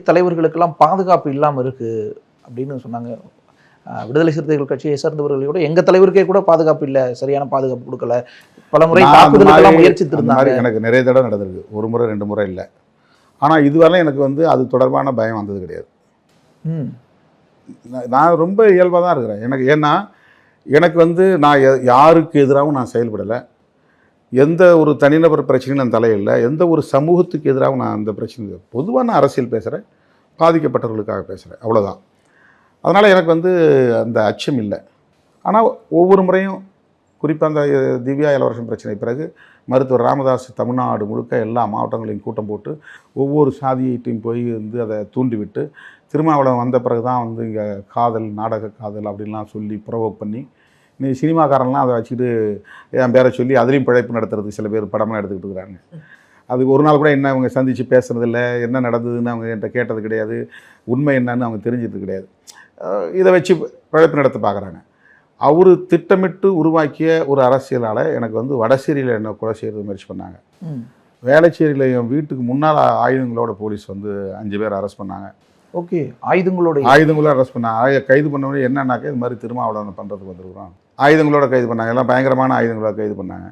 தலைவர்களுக்கெல்லாம் பாதுகாப்பு இல்லாமல் இருக்குது அப்படின்னு சொன்னாங்க. விடுதலை சிறுத்தைகள் கட்சியை சேர்ந்தவர்களோட எங்கள் தலைவருக்கே கூட பாதுகாப்பு இல்லை, சரியான பாதுகாப்பு கொடுக்கல, பல முறை தாக்குதலுக்கெல்லாம் முயற்சித்திருந்தாங்க. எனக்கு நிறைய தடவை நடந்திருக்கு, ஒரு முறை 2 முறை இல்லை. ஆனால் இதுவரை எனக்கு அது தொடர்பான பயம் வந்தது கிடையாது. நான் ரொம்ப இயல்பாக தான் இருக்கிறேன். ஏன்னா எனக்கு நான் யாருக்கு எதிராகவும் நான் செயல்படலை, எந்த ஒரு தனிநபர் பிரச்சனையும் நான் தலையிடலை, எந்த ஒரு சமூகத்துக்கு எதிராகவும் நான் அந்த பிரச்சனை பொதுவாக நான் அரசியல் பேசுகிறேன், பாதிக்கப்பட்டவர்களுக்காக பேசுகிறேன், அவ்வளோதான். அதனால் எனக்கு அந்த அச்சம் இல்லை. ஆனால் ஒவ்வொரு முறையும் குறிப்பாக அந்த திவ்யா இளவரசன் பிரச்சனை பிறகு மருத்துவர் ராமதாஸ் தமிழ்நாடு முழுக்க எல்லா மாவட்டங்களையும் கூட்டம் போட்டு ஒவ்வொரு சாதியைட்டையும் போய் அதை தூண்டிவிட்டு திருமாவளவன் வந்த பிறகு தான் இங்கே காதல், நாடக காதல் அப்படின்லாம் சொல்லி ப்ரொவோக் பண்ணி நீ சினிமாக்காரன்லாம் அதை வச்சுக்கிட்டு என் பேரை சொல்லி அதுலேயும் பிழைப்பு நடத்துறதுக்கு சில பேர் படமாக எடுத்துக்கிட்டு இருக்கிறாங்க. அது ஒரு நாள் கூட என்ன அவங்க சந்தித்து பேசுகிறதில்ல, என்ன நடந்ததுன்னு அவங்க என்கிட்ட கேட்டது கிடையாது, உண்மை என்னன்னு அவங்க தெரிஞ்சது கிடையாது. இதை வச்சு பிழைப்பு நடத்த பார்க்குறாங்க. அவர் திட்டமிட்டு உருவாக்கிய ஒரு அரசியலால் எனக்கு வடசேரியில் என்ன கொலை செய்கிறது முயற்சி பண்ணாங்க. வேளச்சேரியில் என் வீட்டுக்கு முன்னால் ஆயுதங்களோட போலீஸ் 5 பேர் அரெஸ்ட் பண்ணாங்க. ஓகே, ஆயுதங்களோட அரெஸ்ட் பண்ணாங்க. கைது பண்ணவொடனே என்னன்னாக்கா இது மாதிரி திருமாவளவன் பண்ணுறதுக்கு வந்துருக்குறோம், ஆயுதங்களோட கைது பண்ணாங்க. எல்லாம் பயங்கரமான ஆயுதங்களோட கைது பண்ணாங்க.